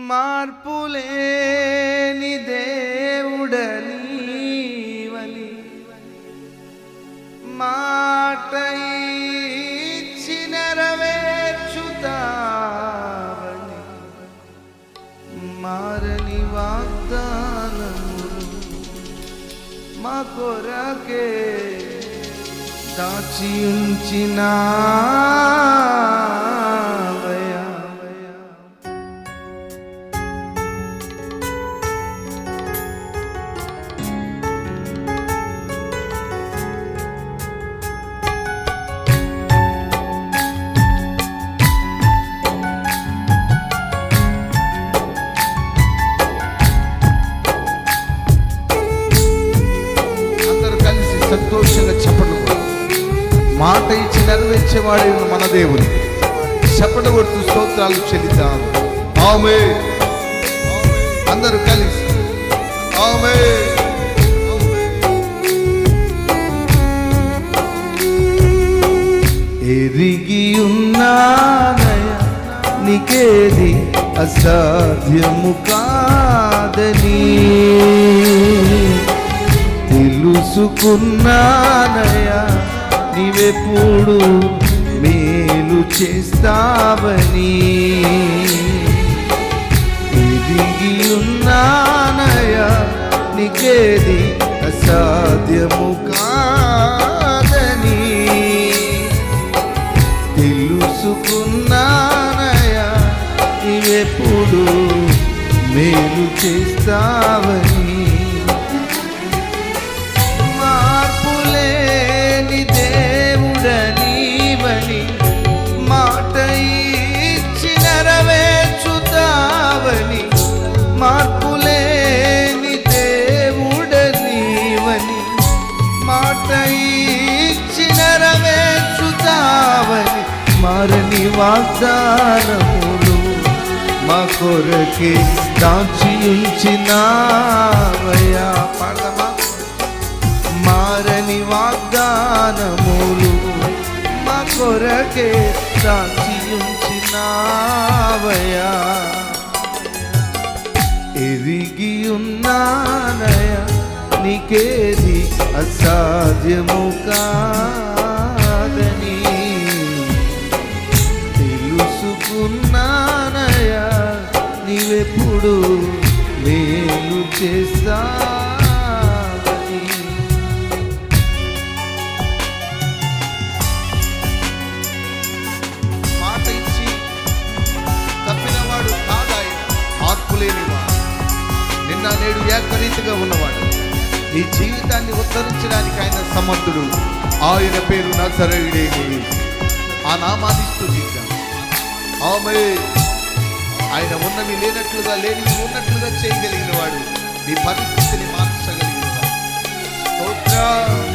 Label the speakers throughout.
Speaker 1: మార్పులేని దేవుడనీవని మాట ఇచ్చి నెరవేర్చుతావని మారని వాగ్దానములు మా కొరకే దాచి ఉంచినావయ్యా. సంతోషంగా చెప్పండి. మాట ఇచ్చి నెరవేర్చేవాడే మన దేవుని చెప్పండి కొడుతూ స్తోత్రాలు చెల్లిద్దాం. ఆమేన్. అందరూ కలిసి ఆమేన్. ఎరిగి ఉన్నానయ్యా నీకేది అసాధ్యము కాదని తెలుసుకున్నానయ్యా నీవెప్పుడు మేలు చేస్తావని. ఎదిగి ఉన్నానయ్యా నీకేది అసాధ్యము కాదని తెలుసుకున్నానయ్యా నీవెప్పుడు మేలు చేస్తావని. దేవుడనీవని మాట ఇచ్చి నెరవేర్చుతావని మార్పులేని దేవుడనీవని మాట ఇచ్చి నెరవేర్చుతావని మారని వాగ్దానములు మా కొరకే దాచి ఉంచినావయ్యా. పాడమా. మారని వాగ్దానములు మా కొరకే దాచి ఉంచినావయ్యా. ఎరిగి ఉన్నానయ్యా నీకేది అసాధ్యము కాదని తెలుసుకున్నానయ్యా నీవెప్పుడు మేలు చేస్తా. నిన్న నేడు ఏకరీతిగా ఉన్నవాడు. నీ జీవితాన్ని ఉద్ధరించడానికి ఆయన సమర్థుడు. ఆయన పేరు నజరేయుడైన యేసు. ఆ నామాన్ని స్తుతిద్దాం. ఆమేన్. ఆయన ఉన్నవి లేనట్లుగా లేనివి ఉన్నట్లుగా చేయగలిగిన వాడు. నీ పరిస్థితిని మార్చగలిగిన వాడు. స్తోత్రం.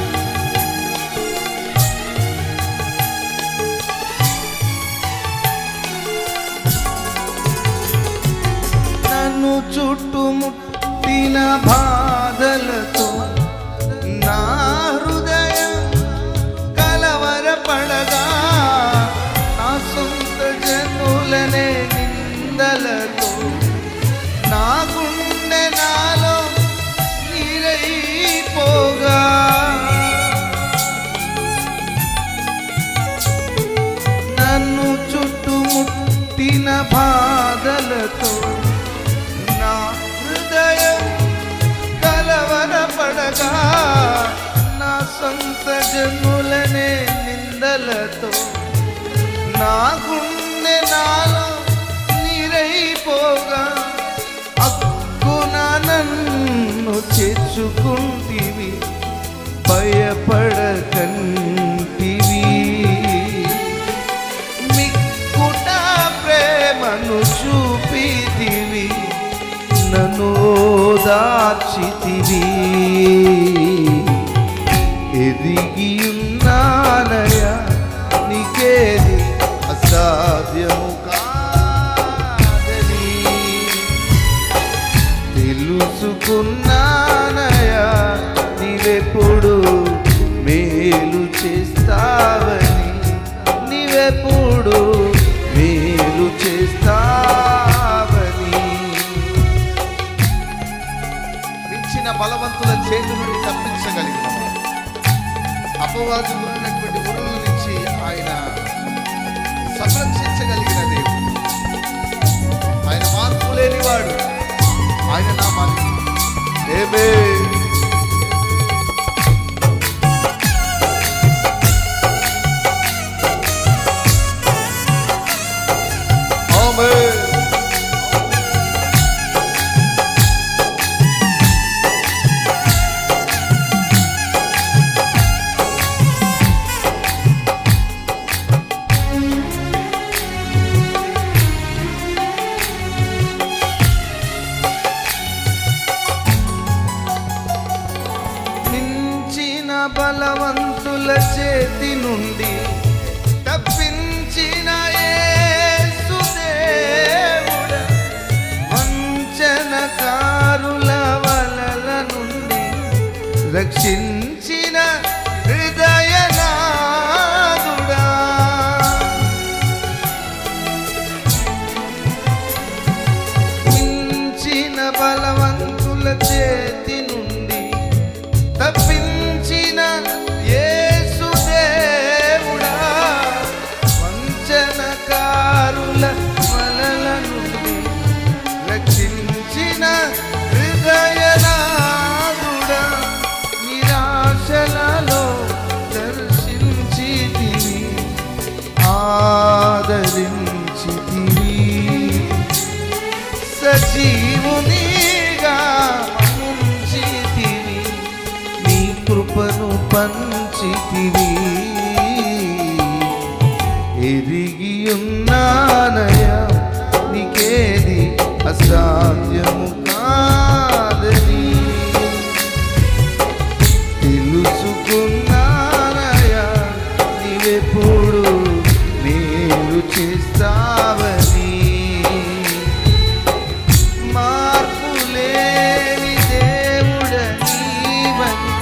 Speaker 1: నన్ను చుట్టుముట్టిన బాధలతో నా హృదయం కలవరపడగా నా సొంత జనులనే నిందలతో నా గుండె నాలో నీరైపోగా నన్ను చుట్టుముట్టిన బాధలతో నా హృదయం కలవరపడగా నా సొంత జనులనే నిందలతో నా గుండె నాలో నీరైపోగా అక్కున నన్ను చేర్చుకుంటివి భయపడకంటివి. మిక్కుట ప్రేమను చూపితివి నన్ను దాచితివి. ఎదిగి ఉన్నానయ్యా నీకేది అసాధ్యము కాదని తెలుసుకున్నానయ్యా నీవెప్పుడు మేలు చేస్తావని. నీవెప్పుడు మేలు చేస్తావని. గిలియాదుకు ఉన్నటువంటి ఉరుల నుంచి ఆయన సంరక్షించగలిగిన దేవుడు. ఆయన మార్పు లేనివాడు. ఆయన నామాన్ని ఆమేన్.
Speaker 2: బలవంతుల చేతి నుండి తప్పించిన యేసు దేవుడా, వంచనకారుల వలల నుండి రక్షించిన హృదయనాథుడా, మించిన బలవంతుల చేతి నుండి తప్పించిన యేసు దేవుడా, వంచనకారుల వలల నుండి రక్షించిన హృదయనాథుడా, నిరాశలలో దర్శించితివి, ఆదరించితివి, సజీవునిగా ముంచితివి, నీ కృపను పంచితివి. ఎరిగియున్నానయ్యా నీకేది అసాధ్యము కాదని, తెలుసుకున్నానయ్యా నీవెప్పుడు మేలు చేస్తావని. మార్పులేని దేవుడ నీవని,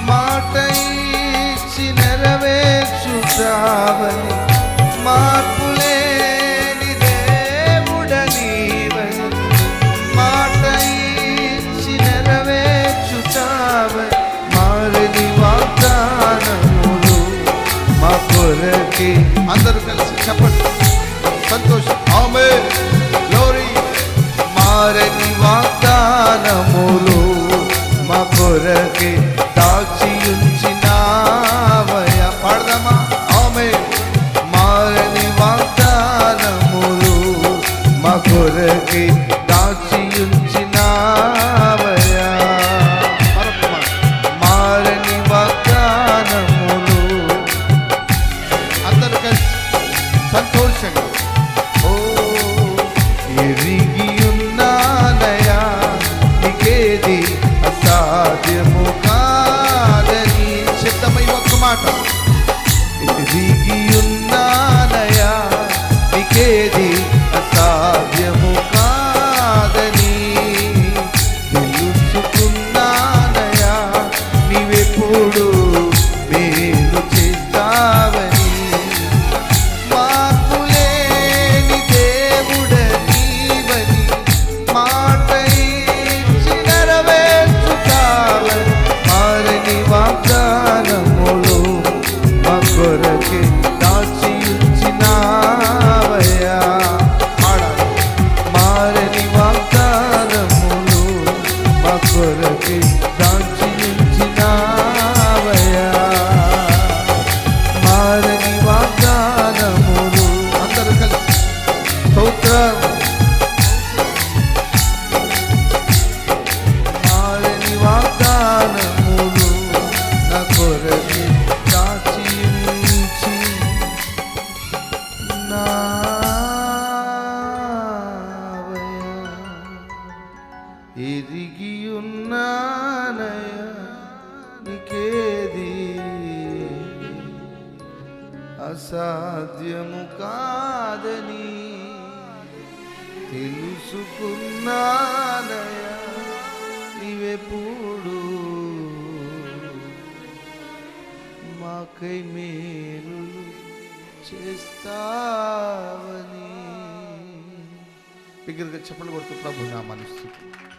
Speaker 2: మాట ఇచ్చి నెరవేర్చుతావని. మార్పులేని దేవుడ నీవని, మాట ఇచ్చి నెరవేర్చుతావని. మారని వాగ్దానములు మా కొరకే.
Speaker 1: అందరూ కలిసి చెప్పండి, సంతోషం. ఆమేన్, గ్లోరీ.
Speaker 2: మారని వాగ్దానములు మా కొరకే దాచి ఉంచినావయ్యా. పాడదామా? ఆమేన్. మారని వాగ్దానములు మా కొరకే దాచి ఉంచినావయ్యా. మారని వాగ్దానములు.
Speaker 1: అందరూ కలిసి సంతోషంగా.
Speaker 2: ఓ ఎరిగియున్నానయ్యా నీకేది అసాధ్యము కాదని.
Speaker 1: సిద్ధమై ఒక్క మాట.
Speaker 2: ఎరిగియున్నానయ్యా నీకేది అసాధ్యము కాదని, తెలుసుకున్నానయ్యా నీవెప్పుడు మేలు చేస్తావని. మార్పులేని దేవుడ నీవని, మాట ఇచ్చి నెరవేర్చుతావని. మారని వాగ్దానములు మా కొరకే దాచి ఉంచినావయ్యా. మారని వాగ్దానములు మా కొరకే దాచి ఉంచినావయ్యా. మారని వాగ్దానములు.
Speaker 1: అందరూ కలిసి
Speaker 2: స్తోత్రం. మారని వాగ్దానములు నా కొరకే దాచి ఉంచి నావయ్యా. ఎరిగియున్నానయ్యా నీకేది అసాధ్యము కాదని, తెలుసుకున్నానయ్యా నీవెప్పుడు మాకై మేలు చేస్తావని.
Speaker 1: బిగ్గరగా చెప్పలు కొడుతూ ప్రభు నామాన్ని స్తుతించు.